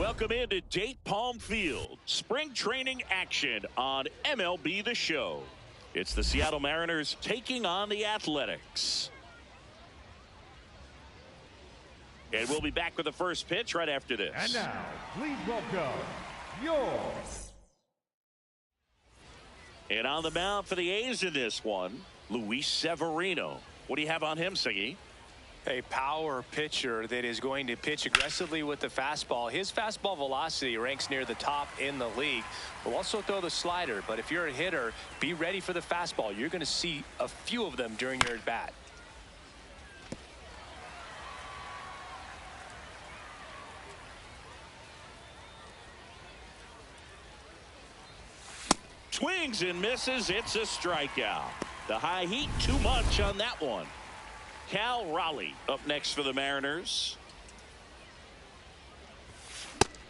Welcome into Date Palm Field. Spring training action on MLB The Show. It's the Seattle Mariners taking on the Athletics. And we'll be back with the first pitch right after this. And now, please welcome yours. And on the mound for the A's in this one, Luis Severino. What do you have on him, Siggy? A power pitcher that is going to pitch aggressively with the fastball. His fastball velocity ranks near the top in the league. Will also throw the slider, but if you're a hitter, be ready for the fastball. You're going to see a few of them during your at bat. Swings and misses. It's a strikeout. The high heat, too much on that one. Cal Raleigh up next for the Mariners.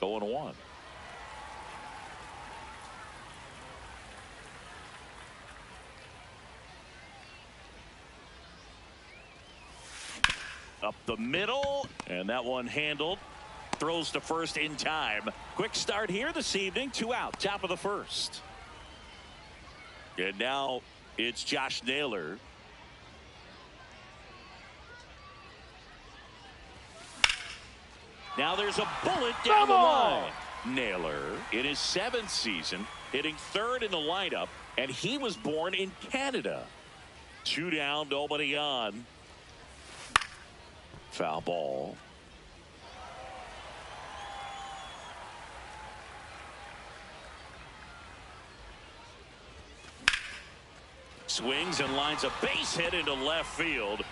0-1. Up the middle, and that one handled. Throws to first in time. Quick start here this evening. 2 out, top of the first. And now it's Josh Naylor. Now there's a bullet down the line. Naylor in his 7th season, hitting 3rd in the lineup, and he was born in Canada. 2 down, nobody on. Foul ball. Swings and lines a base hit into left field.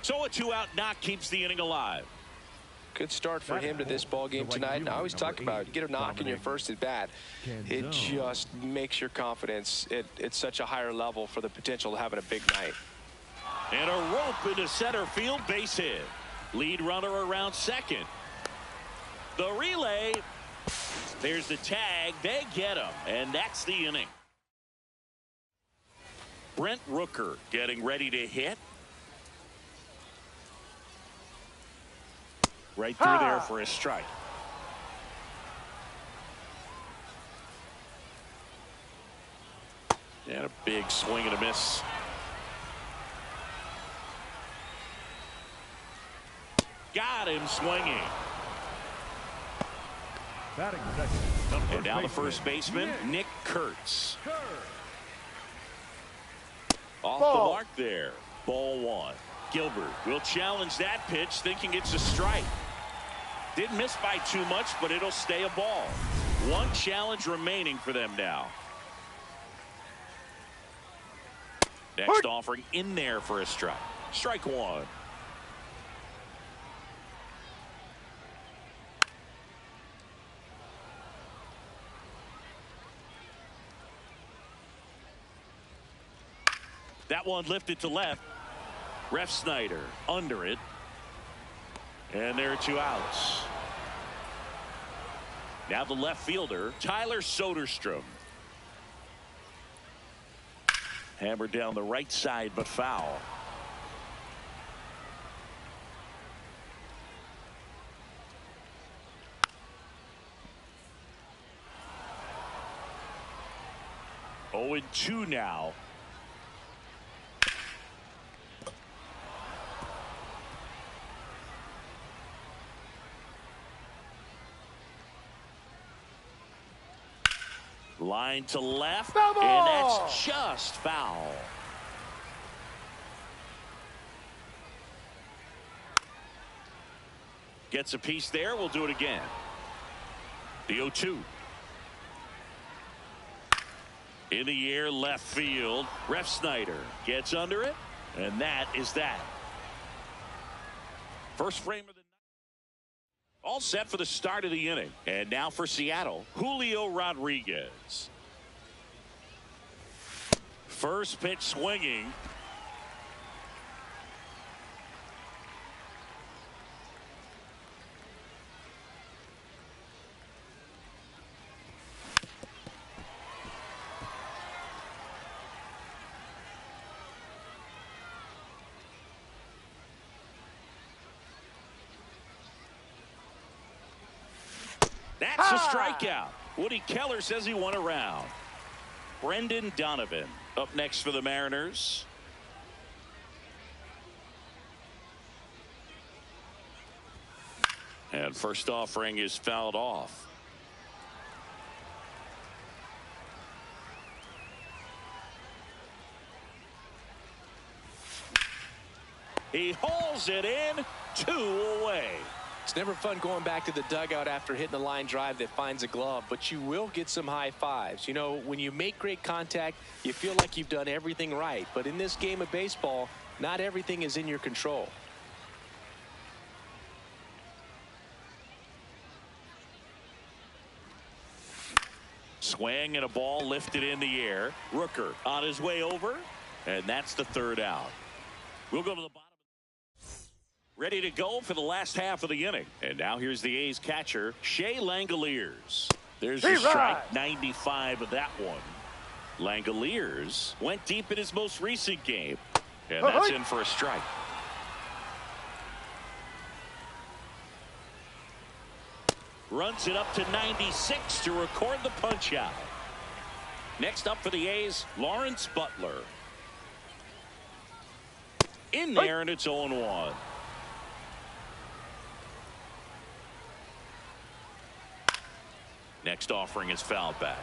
So a 2-out knock keeps the inning alive. Good start for him to this ball game tonight. And I always talk about it. You get a knock in your first at bat. It just makes your confidence at such a higher level for the potential of having a big night. And a rope into center field, base hit. Lead runner around second. The relay. There's the tag. They get him. And that's the inning. Brent Rooker getting ready to hit. Right through there for a strike. And a big swing and a miss. Got him swinging. Batting second. And now the first baseman, Nick Kurtz. Off the mark there. Ball 1. Gilbert will challenge that pitch, thinking it's a strike. Didn't miss by too much, but it'll stay a ball. 1 challenge remaining for them now. Next offering in there for a strike. Strike 1. That one lifted to left. Refsnyder under it. And there are 2 outs. Now the left fielder, Tyler Soderstrom. Hammered down the right side, but foul. Oh, and 2 now. Line to left, and that's just foul. Gets a piece there. We'll do it again. The 0-2. In the air, left field. Refsnyder gets under it, and that is that. First frame of the night. All set for the start of the inning. And now for Seattle, Julio Rodriguez. First pitch swinging. That's a strikeout. Woody Keller says he won a round. Brendan Donovan up next for the Mariners. And first offering is fouled off. He hauls it in, 2 away. It's never fun going back to the dugout after hitting a line drive that finds a glove, but you will get some high fives. You know, when you make great contact, you feel like you've done everything right. But in this game of baseball, not everything is in your control. Swing and a ball lifted in the air. Rooker on his way over, and that's the 3rd out. We'll go to the bottom. Ready to go for the last half of the inning. And now here's the A's catcher, Shea Langoliers. There's a strike, 95 of that one. Langoliers went deep in his most recent game, and that's in for a strike. Runs it up to 96 to record the punch out. Next up for the A's, Lawrence Butler. In there, and it's 0-1. Next offering is fouled back.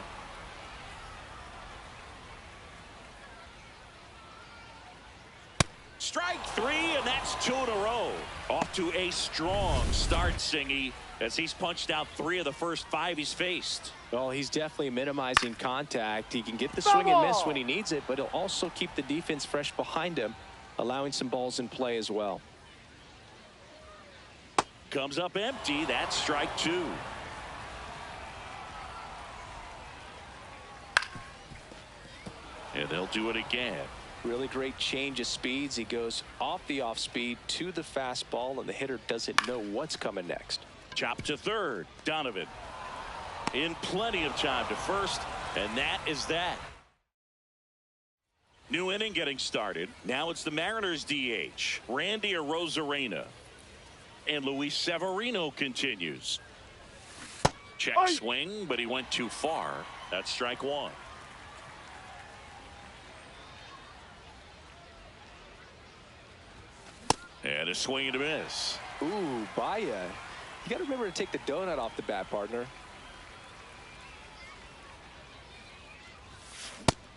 Strike 3, and that's 2 in a row. Off to a strong start, Singy, as he's punched out 3 of the first 5 he's faced. Well, he's definitely minimizing contact. He can get the swing and miss when he needs it, but he'll also keep the defense fresh behind him, allowing some balls in play as well. Comes up empty. That's strike 2. And they'll do it again. Really great change of speeds. He goes off the off speed to the fastball, and the hitter doesn't know what's coming next. Chop to 3rd. Donovan in plenty of time to 1st, and that is that. New inning getting started. Now it's the Mariners DH, Randy Arozarena. And Luis Severino continues. Check swing, but he went too far. That's strike 1. And a swing and a miss. Ooh, Baez. You got to remember to take the donut off the bat, partner.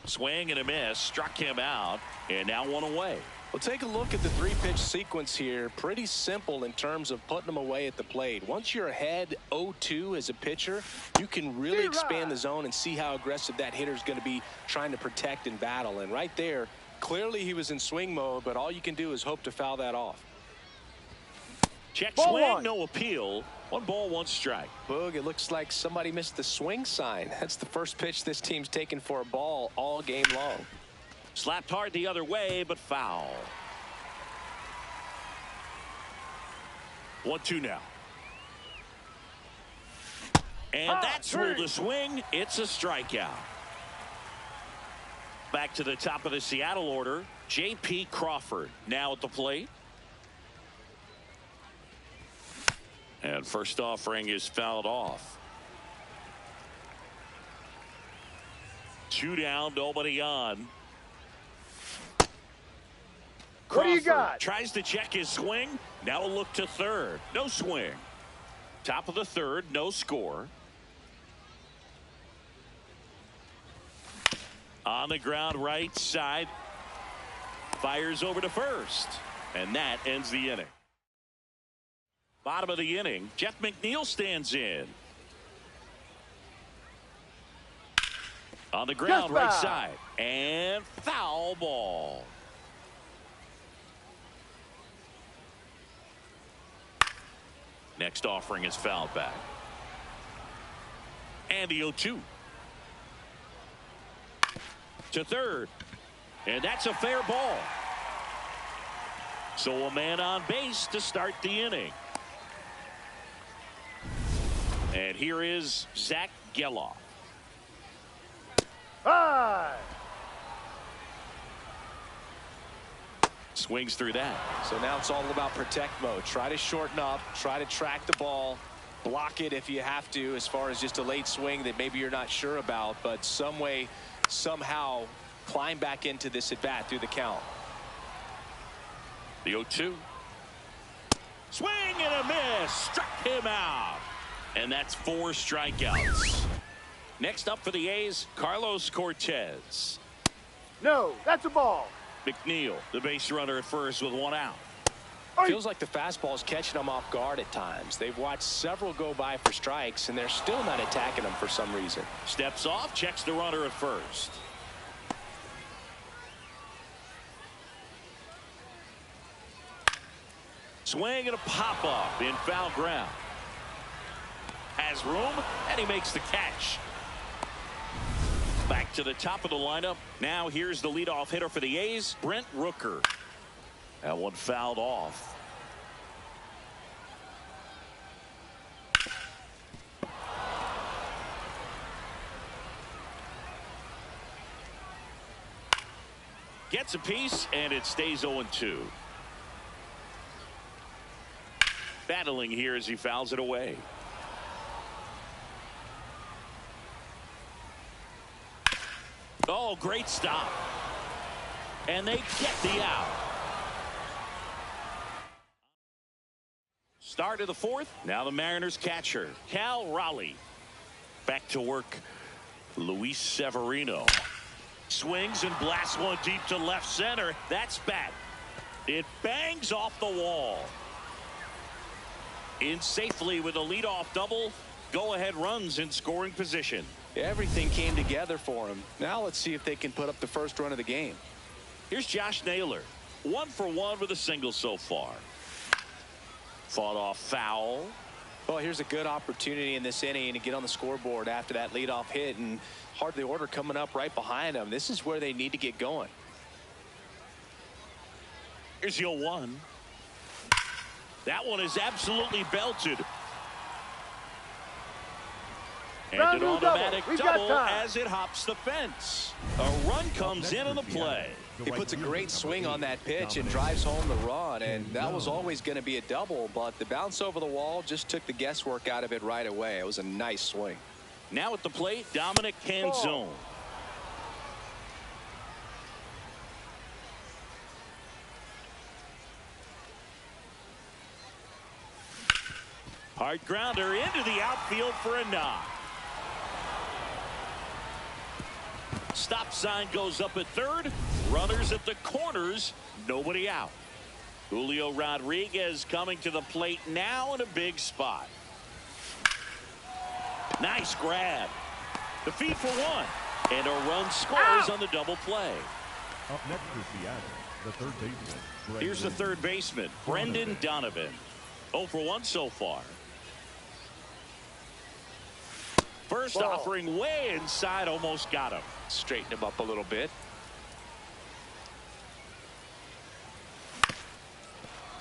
Swing and a miss. Struck him out. And now 1 away. Well, take a look at the 3-pitch sequence here. Pretty simple in terms of putting them away at the plate. Once you're ahead 0-2 as a pitcher, you can really expand the zone and see how aggressive that hitter is going to be trying to protect and battle. And right there, clearly he was in swing mode, but all you can do is hope to foul that off. Check swing, no appeal. 1 ball, 1 strike. Boog, it looks like somebody missed the swing sign. That's the first pitch this team's taken for a ball all game long. Slapped hard the other way, but foul. 1-2 now. And that's ruled a swing. It's a strikeout. Back to the top of the Seattle order. J.P. Crawford now at the plate. And first offering is fouled off. 2 down, nobody on. Crawford what do you got? Tries to check his swing. Now a look to 3rd. No swing. Top of the 3rd, no score. On the ground, right side. Fires over to 1st. And that ends the inning. Bottom of the inning, Jeff McNeil stands in. On the ground, right side. And foul ball. Next offering is fouled back. And the 0-2. To 3rd. And that's a fair ball. So a man on base to start the inning. And here is Zach Geloff. 5. Swings through that. So now it's all about protect mode. Try to shorten up, try to track the ball, block it if you have to, as far as just a late swing that maybe you're not sure about, but some way, somehow climb back into this at bat through the count. The 0-2. Swing and a miss. Struck him out. And that's 4 strikeouts. Next up for the A's, Carlos Cortez. No, that's a ball. McNeil, the base runner at first with 1 out. Feels like the fastball is catching them off guard at times. They've watched several go by for strikes, and they're still not attacking them for some reason. Steps off, checks the runner at first. Swing and a pop-up in foul ground. Has room, and he makes the catch. Back to the top of the lineup. Now here's the leadoff hitter for the A's, Brent Rooker. That one fouled off. Gets a piece, and it stays 0-2. Battling here as he fouls it away. Oh, great stop. And they get the out. Start of the 4th. Now the Mariners catcher, Cal Raleigh. Back to work, Luis Severino. Swings and blasts one deep to left center. That's bat. It bangs off the wall. In safely with a leadoff double. Go-ahead runs in scoring position. Everything came together for him. Now let's see if they can put up the first run of the game. Here's Josh Naylor. 1 for 1 with a single so far. Fought off foul. Well, here's a good opportunity in this inning to get on the scoreboard after that leadoff hit, and hardly order coming up right behind them. This is where they need to get going. Here's your 1. That one is absolutely belted. And an automatic double as it hops the fence. A run comes in on the play. He puts a great swing on that pitch and drives home the run, and that was always going to be a double, but the bounce over the wall just took the guesswork out of it right away. It was a nice swing. Now at the plate, Dominic Canzone. Hard grounder into the outfield for a knock. Stop sign goes up at third. Runners at the corners. Nobody out. Julio Rodriguez coming to the plate now in a big spot. Nice grab. The feed for 1. And a run scores on the double play. Up next is Seattle, the third baseman. Here's the third baseman, Brendan Donovan. 0 for 1 so far. First offering way inside, almost got him. Straighten him up a little bit.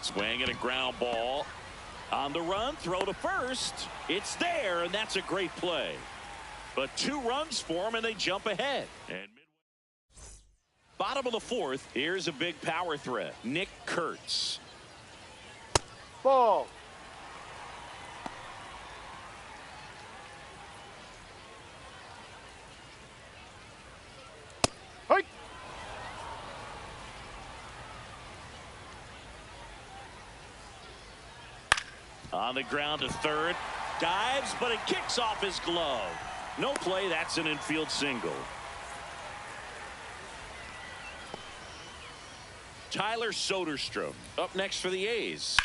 Swing and a ground ball. On the run, throw to first. It's there, and that's a great play. But 2 runs for him, and they jump ahead. And bottom of the 4th, here's a big power threat. Nick Kurtz. Ball. Hey. On the ground to third. Dives, but it kicks off his glove. No play. That's an infield single. Tyler Soderstrom up next for the A's.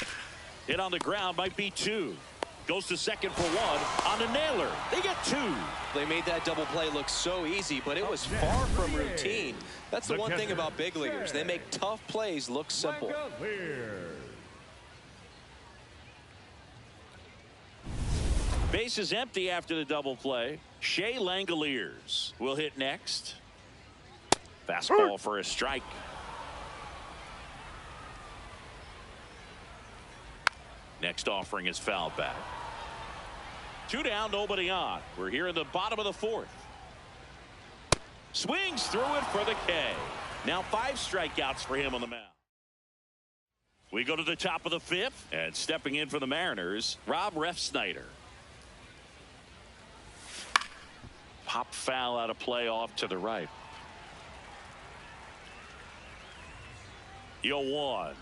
Hit on the ground, might be 2. Goes to second for 1 on a nailer. They get 2. They made that double play look so easy, but it was far from routine. That's the one thing about big leaguers. They make tough plays look simple. Base is empty after the double play. Shea Langoliers will hit next. Fastball for a strike. Next offering is foul back. 2 down, nobody on. We're here in the bottom of the 4th. Swings through it for the K. Now 5 strikeouts for him on the mound. We go to the top of the 5th, and stepping in for the Mariners, Rob Refsnyder. pop foul out of play off to the right. 0-1.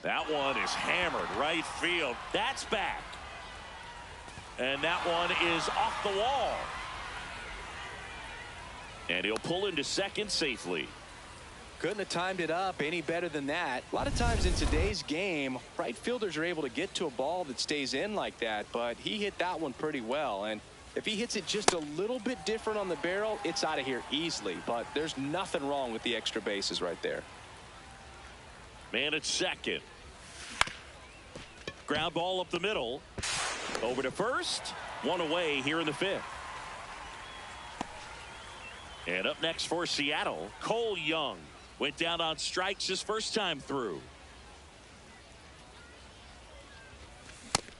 That one is hammered right field. That's back. And that one is off the wall. And he'll pull into second safely. Couldn't have timed it up any better than that. A lot of times in today's game, right fielders are able to get to a ball that stays in like that, but he hit that one pretty well. And if he hits it just a little bit different on the barrel, it's out of here easily. But there's nothing wrong with the extra bases right there. Man at second. Ground ball up the middle. Over to first. One away here in the fifth. And up next for Seattle, Cole Young. Went down on strikes his first time through.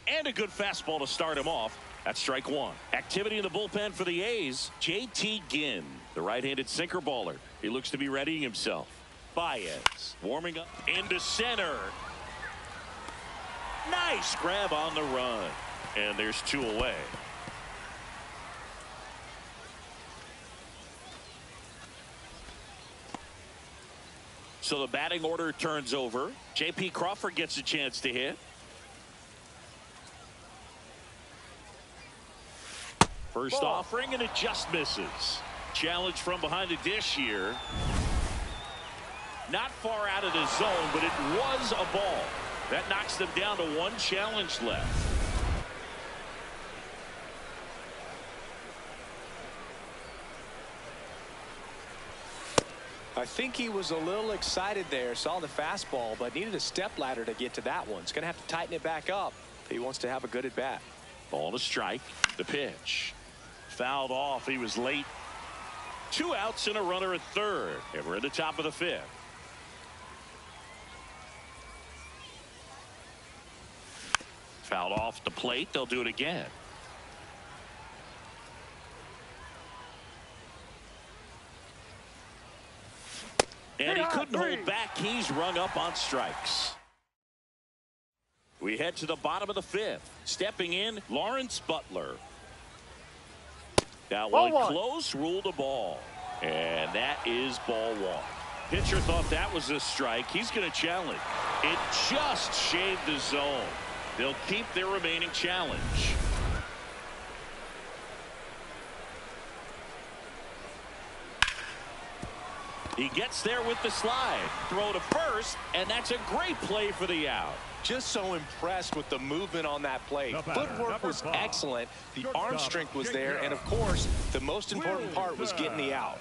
And a good fastball to start him off. That's strike one. Activity in the bullpen for the A's. J.T. Ginn, the right-handed sinker baller. He looks to be readying himself. Baez warming up into center. Nice grab on the run. And there's two away. So the batting order turns over. J.P. Crawford gets a chance to hit. First offering, and it just misses. Challenge from behind the dish here. Not far out of the zone, but it was a ball. That knocks them down to one challenge left. I think he was a little excited there, saw the fastball, but needed a step ladder to get to that one. He's going to have to tighten it back up if he wants to have a good at bat. Ball to strike. The pitch. Fouled off. He was late. 2 outs and a runner at third. And we're at the top of the fifth. Fouled off the plate. They'll do it again. And he couldn't hold back. He's rung up on strikes. We head to the bottom of the fifth. Stepping in, Lawrence Butler. That one close, ruled a ball. And that is ball one. Pitcher thought that was a strike. He's going to challenge. It just shaved the zone. They'll keep their remaining challenge. He gets there with the slide. Throw to first, and that's a great play for the out. Just so impressed with the movement on that play. Footwork was excellent. The arm strength was there. And, of course, the most important part was getting the out.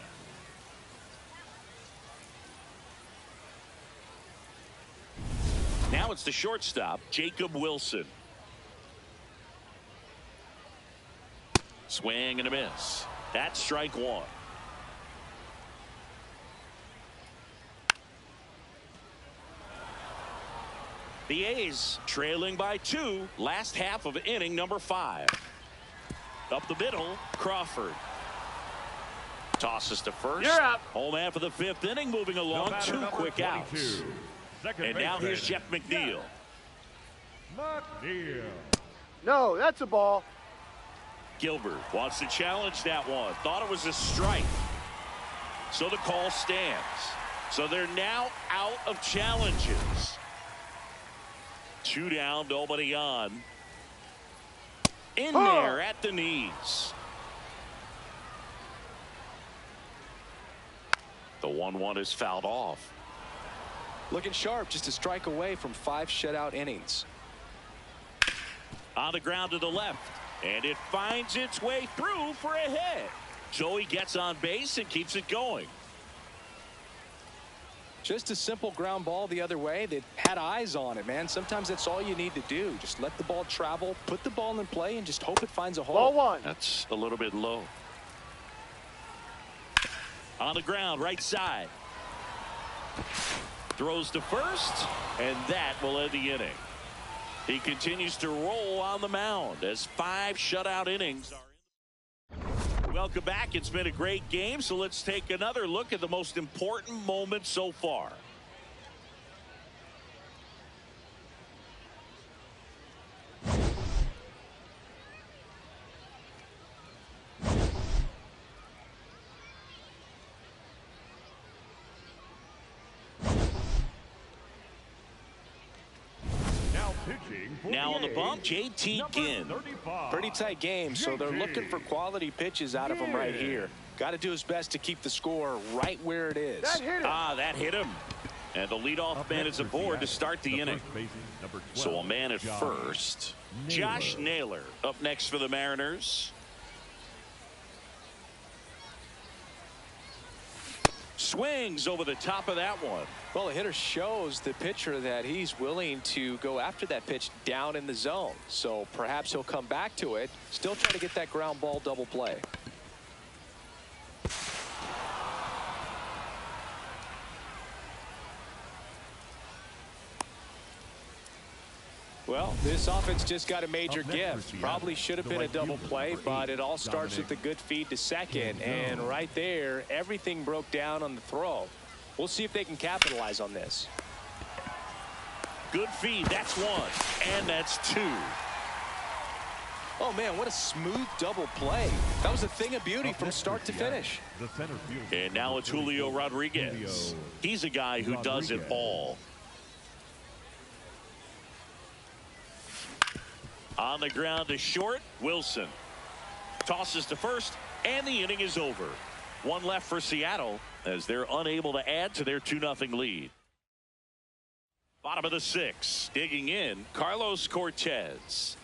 Now it's the shortstop, Jacob Wilson. Swing and a miss. That's strike one. The A's trailing by 2, last half of inning number 5. Up the middle, Crawford. Tosses to first. You're up. Home half of the 5th inning, moving along. 2 quick outs. And now here's Jeff McNeil. No, that's a ball. Gilbert wants to challenge that one. Thought it was a strike. So the call stands. So they're now out of challenges. 2 down, nobody on. In there at the knees. The 1-1 is fouled off. Looking sharp, just a strike away from 5 shutout innings. On the ground to the left. And it finds its way through for a hit. So he gets on base and keeps it going. Just a simple ground ball the other way. They had eyes on it, man. Sometimes that's all you need to do. Just let the ball travel, put the ball in play, and just hope it finds a hole. Ball one. That's a little bit low. On the ground, right side. Throws to first, and that will end the inning. He continues to roll on the mound as 5 shutout innings are in. Welcome back. It's been a great game, so let's take another look at the most important moments so far. Now on the bump, JT Ginn. Pretty tight game, so they're looking for quality pitches out of him right here. Got to do his best to keep the score right where it is. That hit him. And the leadoff man is aboard to start the inning. So a man at first. Josh Naylor up next for the Mariners. Swings over the top of that one. Well, the hitter shows the pitcher that he's willing to go after that pitch down in the zone. So perhaps he'll come back to it. Still trying to get that ground ball double play. Well, this offense just got a major gift. Probably should have been a double play, but it all starts with a good feed to second. And right there, everything broke down on the throw. We'll see if they can capitalize on this. Good feed. That's one. And that's two. Oh, man, what a smooth double play. That was a thing of beauty from start to finish. And now it's Julio Rodriguez. He's a guy who does it all. On the ground to short, Wilson tosses to first, and the inning is over. One left for Seattle as they're unable to add to their 2-0 lead. Bottom of the 6th, digging in, Carlos Cortez.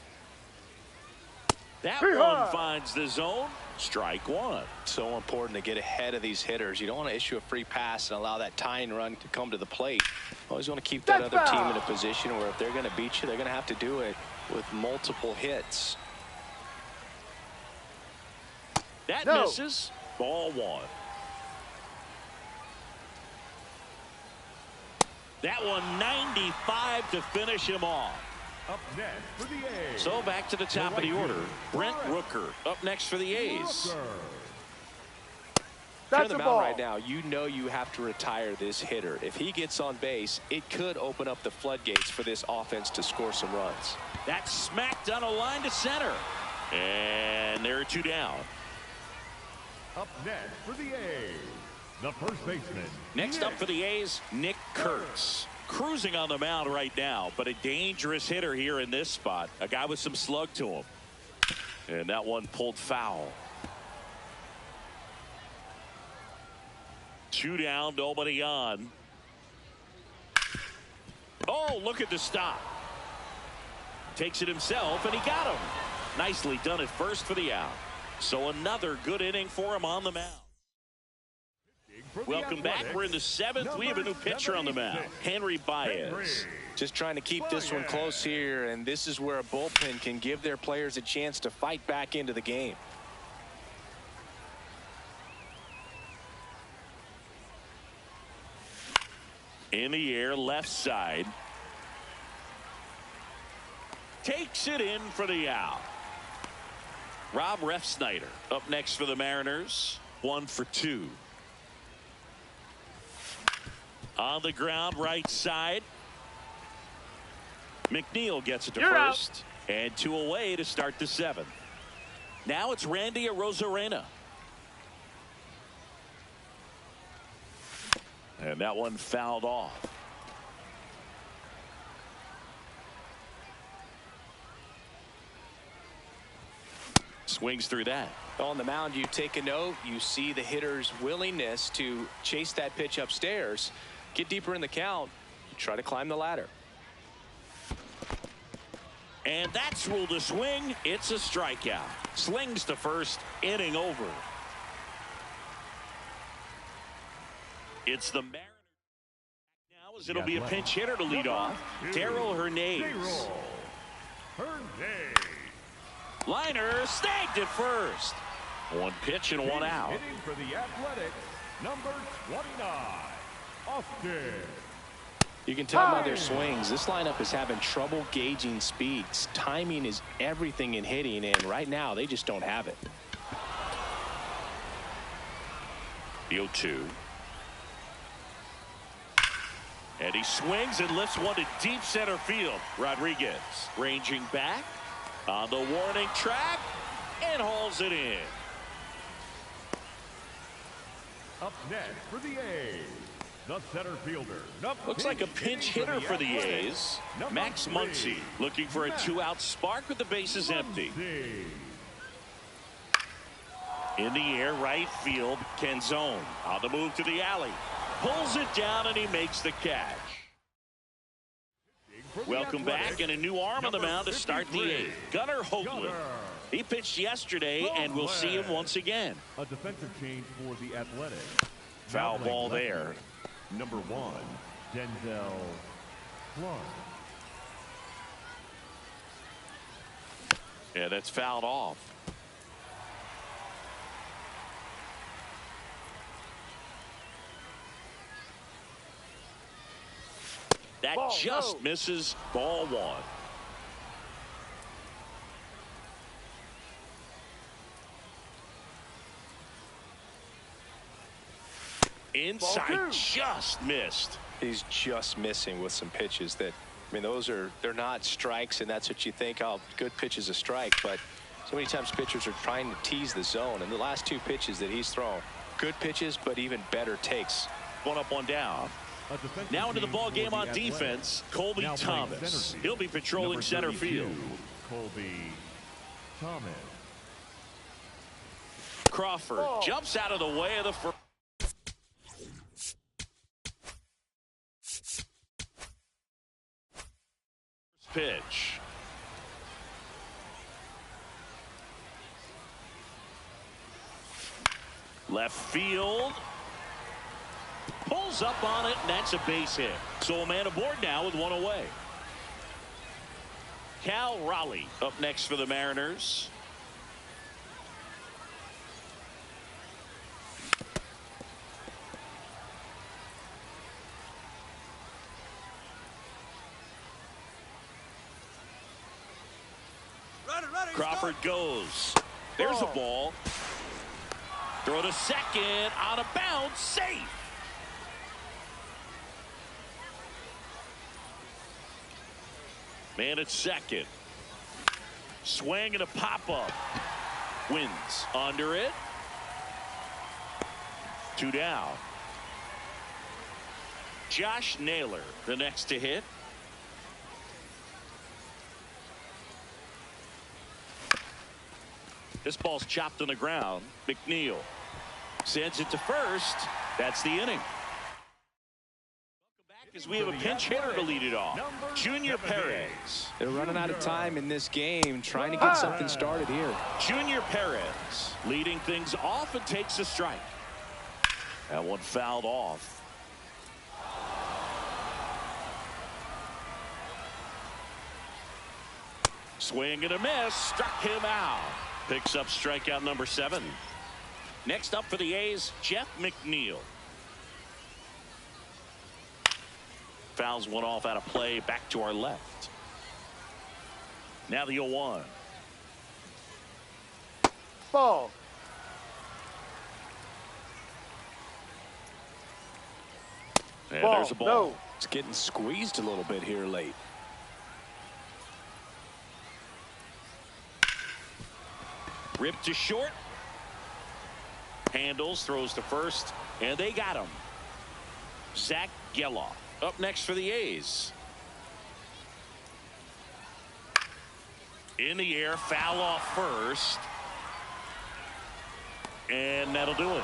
That one finds the zone. Strike one. So important to get ahead of these hitters. You don't want to issue a free pass and allow that tying run to come to the plate. Always want to keep that other team in a position where if they're going to beat you, they're going to have to do it with multiple hits. That misses. Ball one. That one 95 to finish him off. Up next for the A's. So back to the top of the order. Brent Rooker up next for the A's. Turn the mound right now. You know you have to retire this hitter. If he gets on base, it could open up the floodgates for this offense to score some runs. That's smacked on a line to center. And there are two down. Up next for the A's, the first baseman. Next up for the A's, Nick Kurtz. Cruising on the mound right now, but a dangerous hitter here in this spot. A guy with some slug to him. And that one pulled foul. Two down, nobody on. Oh, look at the stop. Takes it himself, and he got him. Nicely done at first for the out. So another good inning for him on the mound. Welcome back. We're in the 7th. We have a new pitcher on the mound, Henry Baez. Just trying to keep this one close here, and this is where a bullpen can give their players a chance to fight back into the game. In the air, left side. Takes it in for the out. Rob Refsnyder up next for the Mariners. 1 for 2. On the ground, right side. McNeil gets it to first. And 2 away to start the 7th. Now it's Randy Arozarena. And that one fouled off. Swings through that. On the mound, you take a note. You see the hitter's willingness to chase that pitch upstairs. Get deeper in the count. Try to climb the ladder. And that's ruled a swing. It's a strikeout. Slings to first. Inning over. It's the Mariners now as it'll be a pinch hitter to lead off. Darrell Hernandez. Liner snagged at first. One pitch and one out. Hitting for the Athletics, number 29, Austin. You can tell by their swings, this lineup is having trouble gauging speeds. Timing is everything in hitting, and right now they just don't have it. The 0-2. And he swings and lifts one to deep center field. Rodriguez ranging back on the warning track and hauls it in. Up next for the A's, the center fielder. Looks like a pinch hitter for the A's. Max Muncy looking for a two-out spark with the bases empty. In the air, right field, Canzone on the move to the alley. Pulls it down, and he makes the catch. Welcome back, and a new arm on the mound to start the eighth. Gunnar Hoagland. He pitched yesterday, and we'll see him once again. A defensive change for the Athletics. Foul ball there. Number 1, Denzel Clark. Yeah, that's fouled off. That just misses. Ball 1. Inside, just missed. He's just missing with some pitches that, I mean, they're not strikes, and that's what you think. Oh, good pitch is a strike, but so many times pitchers are trying to tease the zone, and the last 2 pitches that he's thrown, good pitches, but even better takes. One up, one down. Now into the ball game on defense, Colby Thomas. He'll be patrolling center field. Colby Thomas. Crawford jumps out of the way of the first pitch. Left field. Pulls up on it, and that's a base hit. So a man aboard now with 1 away. Cal Raleigh up next for the Mariners. Crawford goes. There's a ball. Throw to second, out of bounds, safe. Man at second. Swing and a pop-up. Wins under it. 2 down. Josh Naylor, the next to hit. This ball's chopped on the ground. McNeil sends it to first. That's the inning. As we have a pinch hitter to lead it off. Junior Perez. They're running out of time in this game, trying to get something started here. Junior Perez leading things off and takes a strike. That one fouled off. Swing and a miss. Struck him out. Picks up strikeout number 7. Next up for the A's, Jeff McNeil. Fouls one off out of play, back to our left. Now the 0-1. Ball. And there's a ball. No. It's getting squeezed a little bit here late. Ripped to short. Handles, throws to first, and they got him. Zach Geloff up next for the A's. In the air, foul off first. And that'll do it.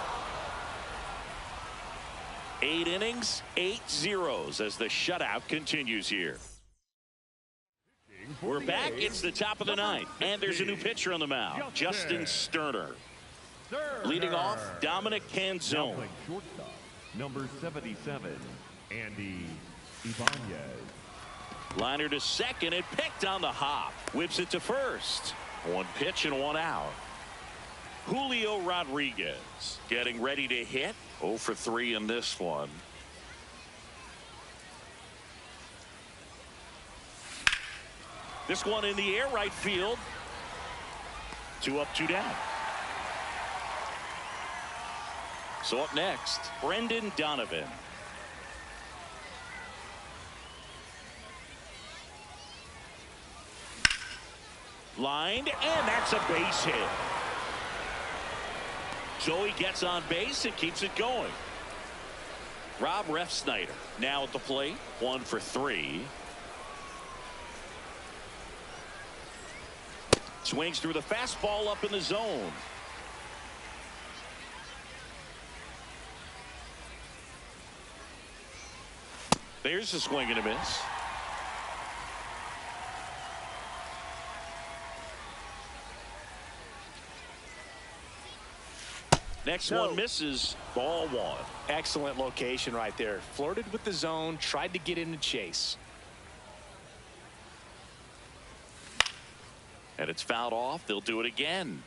8 innings, 8 zeros as the shutout continues here. We're back. It's the top of the 9th, and there's a new pitcher on the mound, Justin Sterner. Leading off, Dominic Canzone. Number 77, Andy Ibanez. Liner to second, and picked on the hop. Whips it to first. 1 pitch and 1 out. Julio Rodriguez getting ready to hit. 0 for 3 in this one. This one in the air, right field. 2 up, 2 down. So up next, Brendan Donovan. Lined, and that's a base hit. So he gets on base and keeps it going. Rob Refsnyder now at the plate. 1 for 3. Swings through the fastball up in the zone. There's a swing and a miss. Next one misses. Ball 1. Excellent location right there. Flirted with the zone, tried to get in the chase. And it's fouled off. They'll do it again.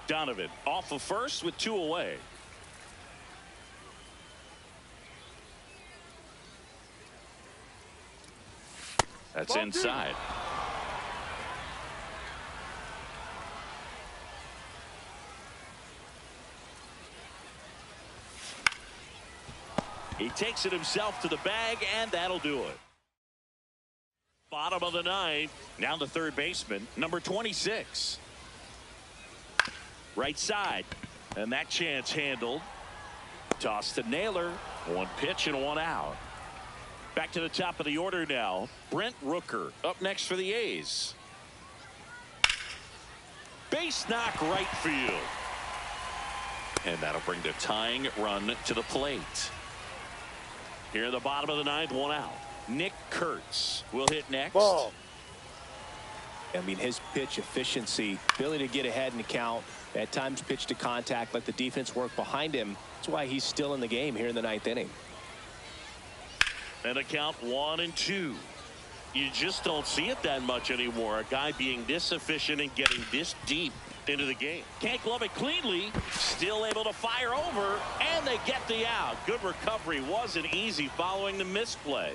Donovan off of first with 2 away. That's inside. He takes it himself to the bag, and that'll do it. Bottom of the 9th. Now the third baseman, number 26. Right side. And that chance handled. Toss to Naylor. 1 pitch and 1 out. Back to the top of the order now. Brent Rooker up next for the A's. Base knock right field. And that'll bring the tying run to the plate. Here in the bottom of the 9th, 1 out. Nick Kurtz will hit next. Ball. I mean, his pitch efficiency, ability to get ahead in the count, at times pitch to contact, let the defense work behind him. That's why he's still in the game here in the 9th inning. And a count 1-2. You just don't see it that much anymore. A guy being this efficient and getting this deep into the game. Can't glove it cleanly. Still able to fire over. And they get the out. Good recovery. Wasn't easy following the misplay.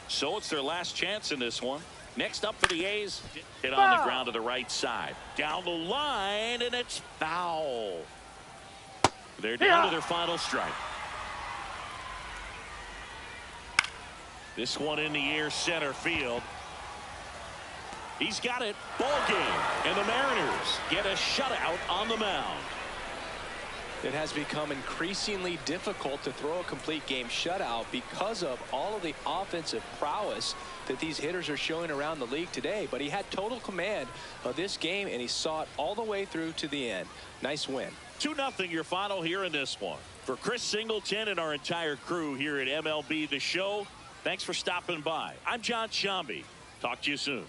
So it's their last chance in this one. Next up for the A's. Hit on the ground to the right side. Down the line. And it's foul. They're down to their final strike. This one in the air, center field. He's got it. Ball game. And the Mariners get a shutout on the mound. It has become increasingly difficult to throw a complete game shutout because of all of the offensive prowess that these hitters are showing around the league today. But he had total command of this game, and he saw it all the way through to the end. Nice win. 2-0 your final here in this one. For Chris Singleton and our entire crew here at MLB The Show, thanks for stopping by. I'm John Sciambi. Talk to you soon.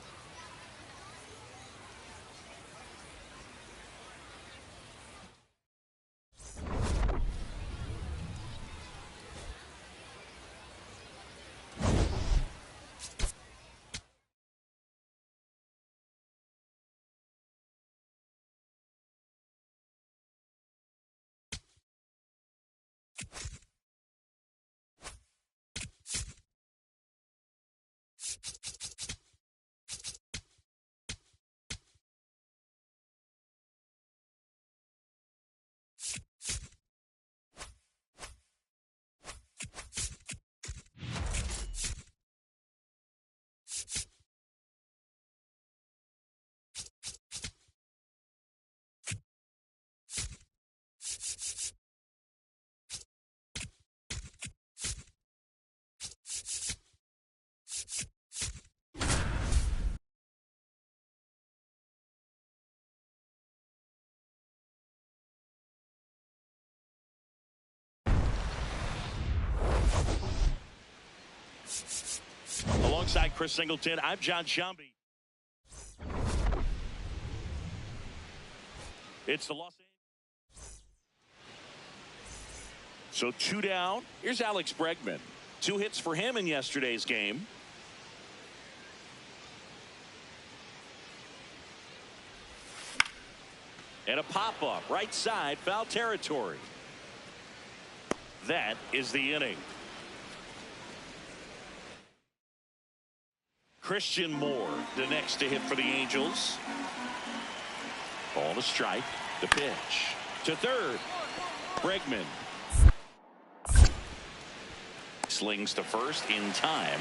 Alongside Chris Singleton, I'm John Sciambi. It's the Los Angeles. So 2 down. Here's Alex Bregman. 2 hits for him in yesterday's game. And a pop-up right side, foul territory. That is the inning. Christian Moore, the next to hit for the Angels. Ball to strike. The pitch to third. Bregman slings to first in time.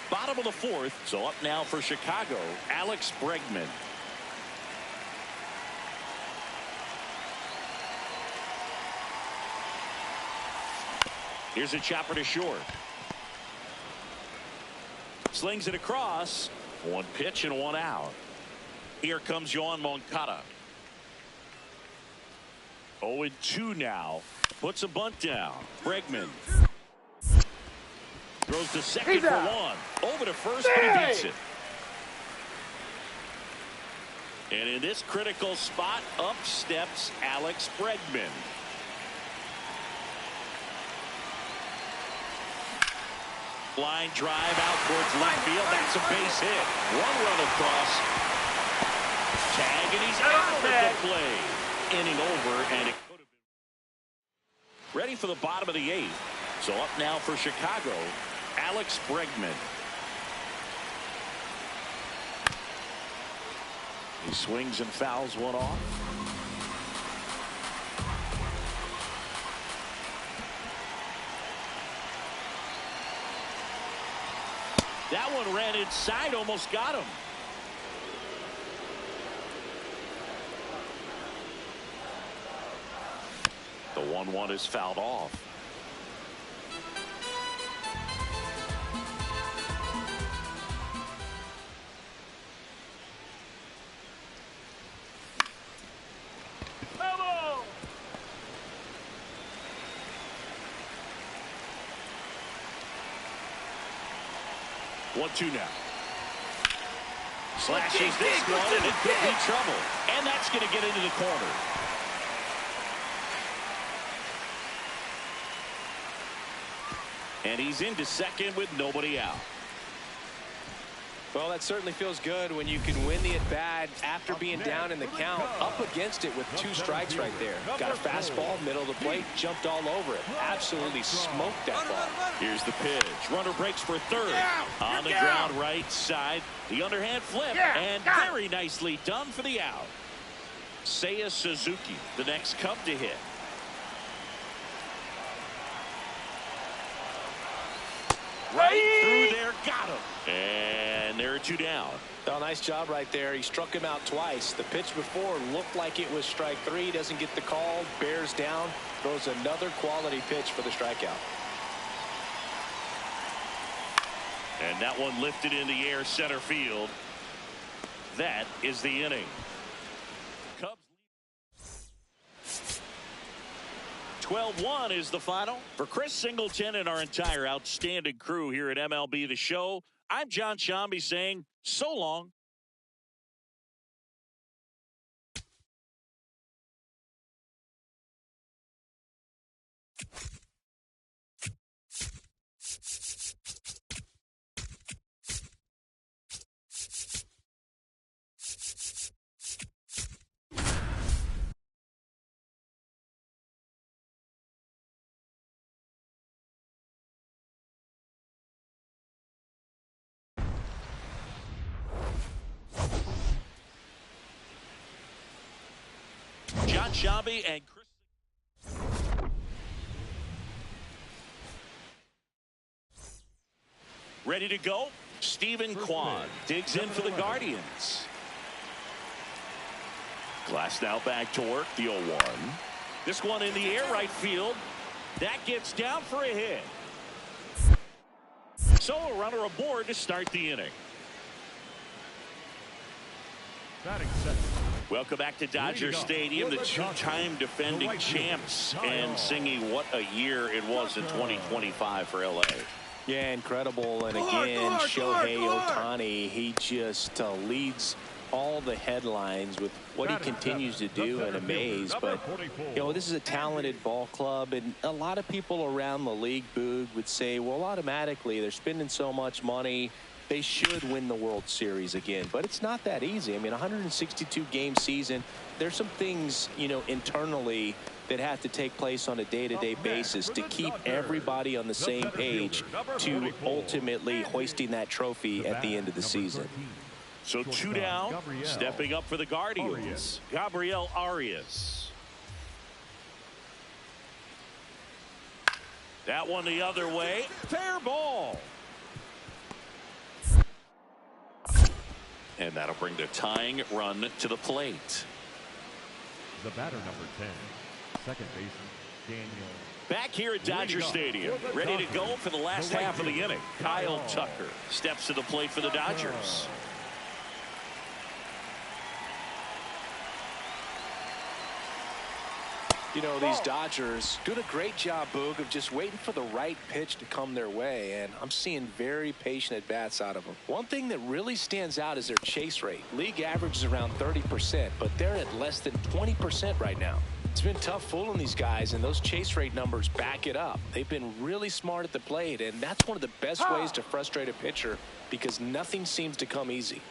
Bottom of the 4th. So up now for Chicago, Alex Bregman. Here's a chopper to short. Slings it across. One pitch and one out. Here comes Yoan Moncada. 0-2 now. Puts a bunt down. Bregman throws to second for one. Over to first, but he beats it. And in this critical spot, up steps Alex Bregman. Line drive out towards left field. That's a base hit. One run across. Tag, and he's out at the play. Inning over, and it could have been ready for the bottom of the 8th. So up now for Chicago, Alex Bregman. He swings and fouls one off. That one ran inside, almost got him. The 1-1 is fouled off. One-two now. Slashes this one, and it could be trouble. And that's going to get into the corner. And he's into second with nobody out. Well, that certainly feels good when you can win the at-bat after being down in the count, up against it with 2 strikes right there. Got a fastball, middle of the plate, jumped all over it. Absolutely smoked that ball. Here's the pitch. Runner breaks for third. On the ground right side. The underhand flip. And very nicely done for the out. Seiya Suzuki, the next Cub to hit. Right through there, got him. And there are 2 down. Well, nice job right there. He struck him out twice. The pitch before looked like it was strike 3. Doesn't get the call. Bears down. Throws another quality pitch for the strikeout. And that one lifted in the air center field. That is the inning. Cubs 12-1 is the final. For Chris Singleton and our entire outstanding crew here at MLB The Show, I'm John Sciambi saying so long. John Sciambi and Chris. Ready to go. Stephen Kwan digs in for the Guardians. Glass now back to work. The 0-1. This one in the air right field. That gets down for a hit. So a runner aboard to start the inning. Batting second. Welcome back to Dodger Stadium, the 2-time defending champs, and singing what a year it was in 2025 for LA. Yeah, incredible. And again, Shohei Ohtani, he just leads all the headlines with what he continues to do and amaze. But, you know, this is a talented ball club, and a lot of people around the league, Boog, would say, well, automatically they're spending so much money, they should win the World Series again. But it's not that easy. I mean, 162-game season, there's some things, you know, internally that have to take place on a day-to-day basis to keep everybody on the same page to ultimately hoisting that trophy at the end of the season. So 2 down, stepping up for the Guardians, Gabriel Arias. That one the other way, fair ball. And that'll bring the tying run to the plate. The batter, number 10, second baseman, Daniel. Back here at Dodger Stadium, ready to go for the last half of the inning. Kyle Tucker steps to the plate for the Dodgers. You know, these Dodgers doing a great job, Boog, of just waiting for the right pitch to come their way, and I'm seeing very patient at-bats out of them. One thing that really stands out is their chase rate. League average is around 30%, but they're at less than 20% right now. It's been tough fooling these guys, and those chase rate numbers back it up. They've been really smart at the plate, and that's one of the best ways to frustrate a pitcher because nothing seems to come easy.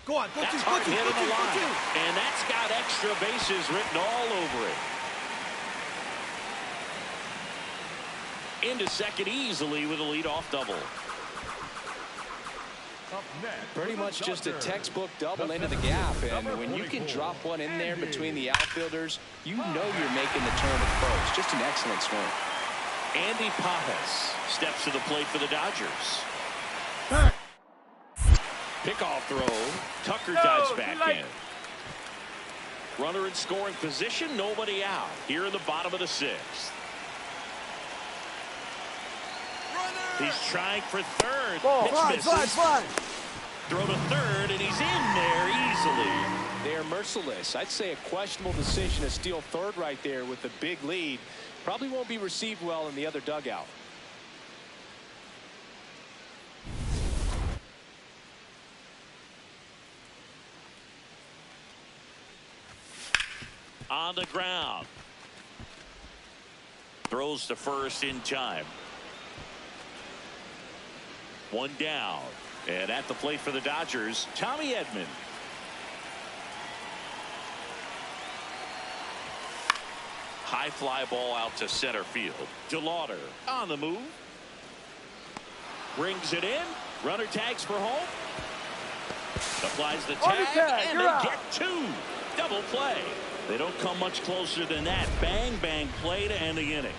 Go on, go that's two, hard go two, hit go on the two, line. go two. And that's got extra bases written all over it. Into second easily with a leadoff double. Up next, Pretty much just a textbook double into the gap, and when you can drop one in there between the outfielders, you know you're making the turn at first. Just an excellent swing. Andy Pajas steps to the plate for the Dodgers. Pickoff throw. Tucker dives back in. Runner in scoring position, nobody out. Here in the bottom of the sixth. He's trying for third. Pitch misses. Throw to third, and he's in there easily. They are merciless. I'd say a questionable decision to steal third right there with the big lead. Probably won't be received well in the other dugout. On the ground. Throws to first in time. One down. And at the plate for the Dodgers, Tommy Edman. High fly ball out to center field. DeLauder on the move. Brings it in. Runner tags for home. Applies the tag, and they get two. Double play. They don't come much closer than that. Bang, bang play to end the inning.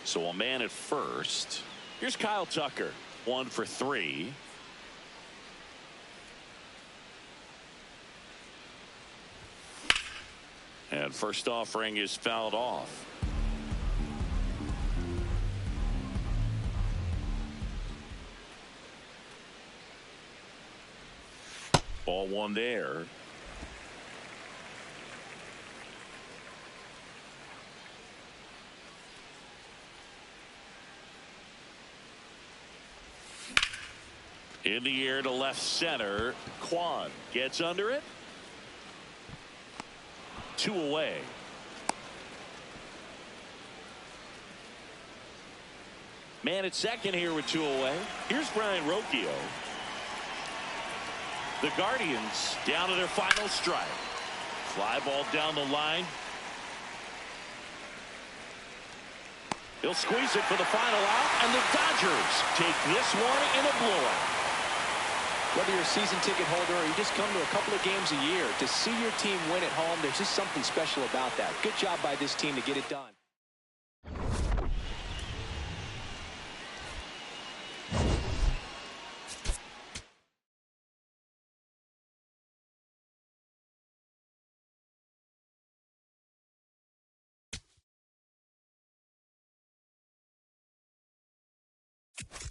So a man at first. Here's Kyle Tucker. 1 for 3. And first offering is fouled off. Ball one there. In the air to left center. Kwan gets under it. 2 away. Man at second here with 2 away. Here's Brian Rocchio. The Guardians down to their final strike. Fly ball down the line. He'll squeeze it for the final out, and the Dodgers take this one in a blowout. Whether you're a season ticket holder or you just come to a couple of games a year, to see your team win at home, there's just something special about that. Good job by this team to get it done. You